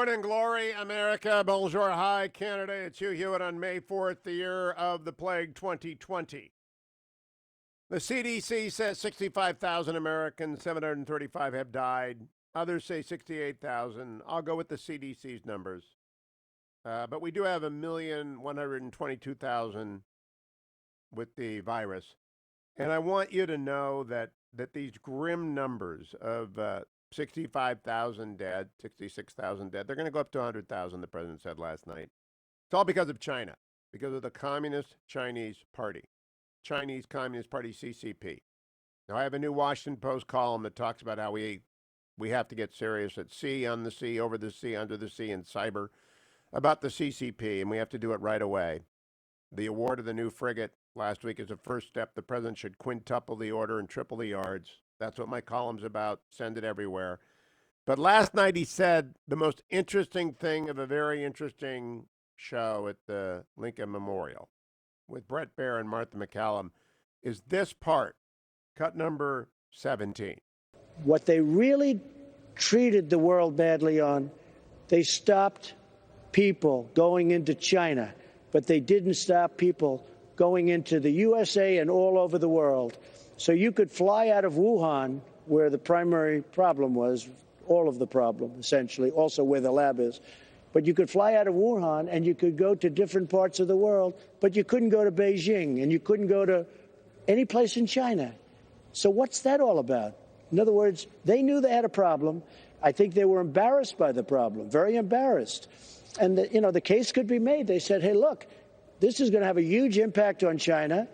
Morning, glory, America. Bonjour, hi, Canada. It's Hugh Hewitt on May 4th, the year of the plague 2020. The CDC says 65,000 Americans, 735 have died. Others say 68,000. I'll go with the CDC's numbers. But we do have 1,122,000 with the virus. And I want you to know that these grim numbers of 65,000 dead, 66,000 dead, they're going to go up to 100,000, the president said last night. It's all because of China, because of the Communist Chinese Party, Chinese Communist Party, CCP. Now, I have a new Washington Post column that talks about how we have to get serious at sea, on the sea, over the sea, under the sea, and cyber about the CCP, and we have to do it right away. The award of the new frigate last week is a first step. The president should quintuple the order and triple the yards. That's what my column's about. Send it everywhere. But last night he said the most interesting thing of a very interesting show at the Lincoln Memorial with Brett Baer and Martha McCallum is this part, cut number 17. What they really treated the world badly on, they stopped people going into China, but they didn't stop people going into the USA and all over the world. So you could fly out of Wuhan, where the primary problem was, all of the problem, essentially, also where the lab is. But you could fly out of Wuhan and you could go to different parts of the world, but you couldn't go to Beijing and you couldn't go to any place in China. So what's that all about? In other words, they knew they had a problem. I think they were embarrassed by the problem, very embarrassed. And, the case could be made. They said, hey, look, this is going to have a huge impact on China.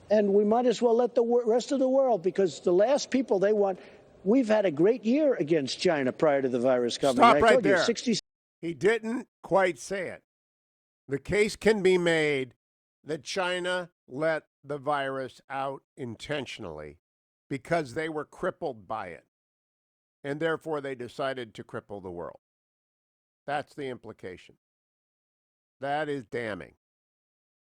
And we might as well let the rest of the world, because the last people they want, we've had a great year against China prior to the virus coming. Stop right there. He didn't quite say it. The case can be made that China let the virus out intentionally because they were crippled by it. And therefore they decided to cripple the world. That's the implication. That is damning.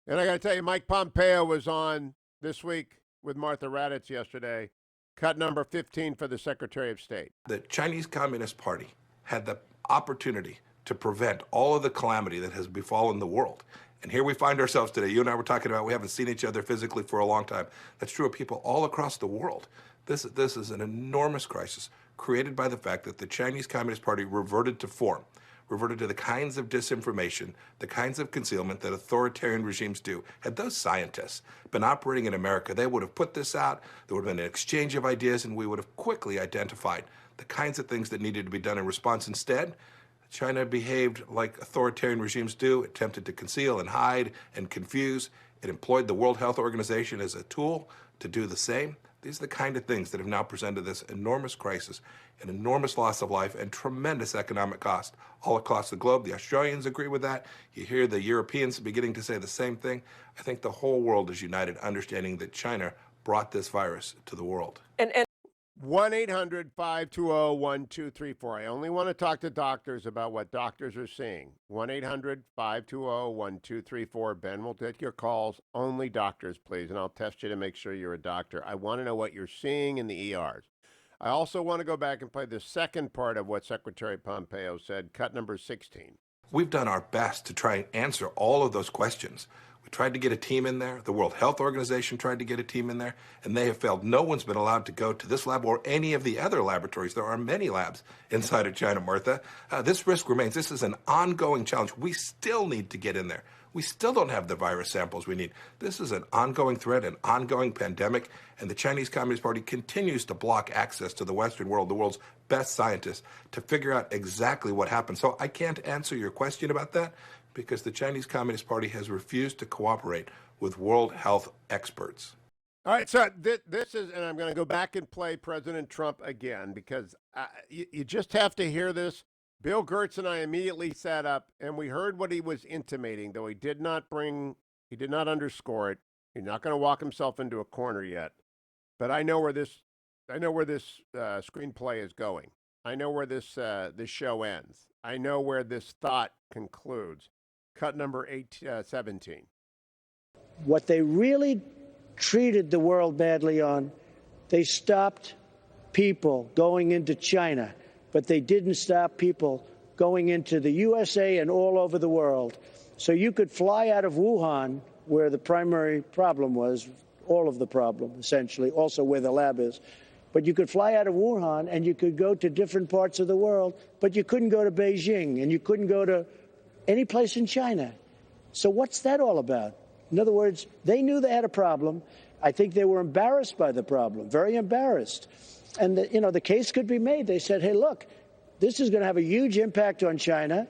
And I got to tell you, Mike Pompeo was on this week with Martha Raddatz yesterday, cut number 15 for the Secretary of State. The Chinese Communist Party had the opportunity to prevent all of the calamity that has befallen the world. And here we find ourselves today. You and I were talking about we haven't seen each other physically for a long time. That's true of people all across the world. This is an enormous crisis created by the fact that the Chinese Communist Party reverted to form, reverted to the kinds of disinformation, the kinds of concealment that authoritarian regimes do. Had those scientists been operating in America, they would have put this out, there would have been an exchange of ideas, and we would have quickly identified the kinds of things that needed to be done in response. Instead, China behaved like authoritarian regimes do, attempted to conceal and hide and confuse. It employed the World Health Organization as a tool to do the same. These are the kind of things that have now presented this enormous crisis, an enormous loss of life, and tremendous economic cost all across the globe. The Australians agree with that. You hear the Europeans beginning to say the same thing. I think the whole world is united, understanding that China brought this virus to the world. And 1-800-520-1234. I only want to talk to doctors about what doctors are seeing. 1-800-520-1234. Ben will take your calls. Only doctors, please, and I'll test you to make sure you're a doctor. I want to know what you're seeing in the ERs. I also want to go back and play the second part of what Secretary Pompeo said, cut number 16. We've done our best to try and answer all of those questions. We tried to get a team in there. The World Health Organization tried to get a team in there, and they have failed. No one's been allowed to go to this lab or any of the other laboratories. There are many labs inside of China, Martha. This risk remains. This is an ongoing challenge. We still need to get in there. We still don't have the virus samples we need. This is an ongoing threat, an ongoing pandemic, and the Chinese Communist Party continues to block access to the Western world, the world's best scientists, to figure out exactly what happened. So I can't answer your question about that, because the Chinese Communist Party has refused to cooperate with World Health experts. All right, so this is, and I'm going to go back and play President Trump again, because you just have to hear this. Bill Gertz and I immediately sat up, and we heard what he was intimating, though he did not underscore it. He's not going to walk himself into a corner yet. But I know where this screenplay is going. I know where this show ends. I know where this thought concludes. Cut number 17. What they really treated the world badly on, they stopped people going into China, but they didn't stop people going into the USA and all over the world. So you could fly out of Wuhan, where the primary problem was, all of the problem, essentially, also where the lab is. But you could fly out of Wuhan and you could go to different parts of the world, but you couldn't go to Beijing and you couldn't go to any place in China. So what's that all about? In other words, they knew they had a problem. I think they were embarrassed by the problem, very embarrassed. And, the case could be made. They said, hey, look, this is going to have a huge impact on China,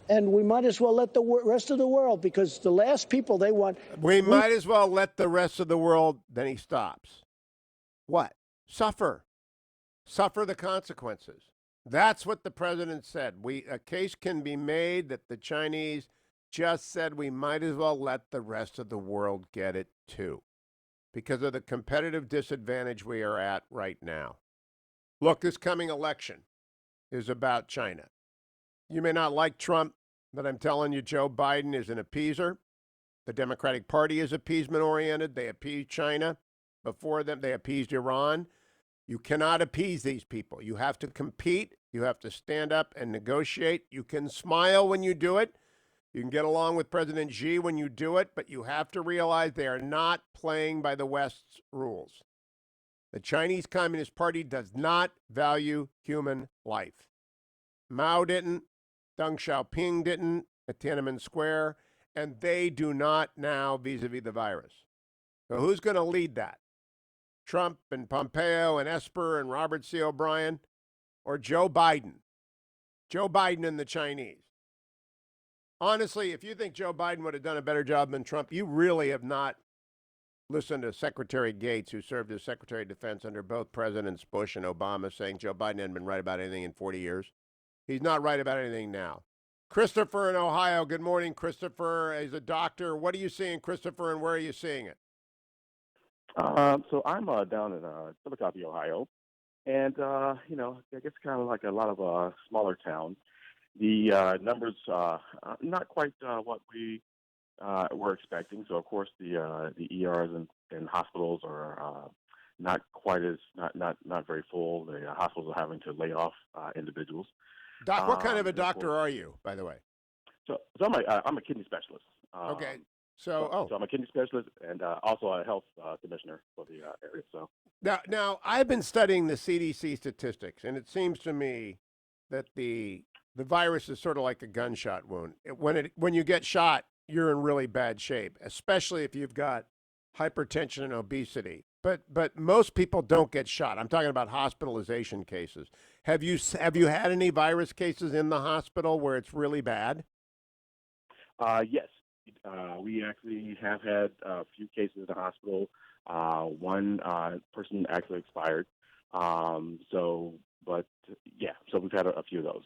and we might as well let the rest of the world, because the last people they want. We might as well let the rest of the world, then he stops. What? Suffer the consequences. That's what the president said. A case can be made that the Chinese just said we might as well let the rest of the world get it too, because of the competitive disadvantage we are at right now. Look, this coming election is about China. You may not like Trump, but I'm telling you, Joe Biden is an appeaser. The Democratic Party is appeasement-oriented. They appease China. Before them, they appeased Iran. You cannot appease these people. You have to compete. You have to stand up and negotiate. You can smile when you do it. You can get along with President Xi when you do it, but you have to realize they are not playing by the West's rules. The Chinese Communist Party does not value human life. Mao didn't, Deng Xiaoping didn't at Tiananmen Square, and they do not now vis-a-vis the virus. So who's going to lead that? Trump and Pompeo and Esper and Robert C. O'Brien, or Joe Biden? Joe Biden and the Chinese. Honestly, if you think Joe Biden would have done a better job than Trump, you really have not listened to Secretary Gates, who served as Secretary of Defense under both Presidents Bush and Obama, saying Joe Biden hadn't been right about anything in 40 years. He's not right about anything now. Christopher in Ohio. Good morning, Christopher. As a doctor, what are you seeing, Christopher, and where are you seeing it? So I'm down in Chillicothe, Ohio, and I guess kind of like a lot of smaller towns. The numbers not quite what we were expecting. So of course the ERs and hospitals are not quite as not very full. The hospitals are having to lay off individuals. Doc, what kind of a doctor are you, by the way? So I'm a kidney specialist. Okay. So I'm a kidney specialist and also a health commissioner for the area. So now I've been studying the CDC statistics, and it seems to me that the virus is sort of like a gunshot wound. When you get shot, you're in really bad shape, especially if you've got hypertension and obesity. But most people don't get shot. I'm talking about hospitalization cases. Have you had any virus cases in the hospital where it's really bad? Yes. We actually have had a few cases in the hospital. One person actually expired. So we've had a few of those.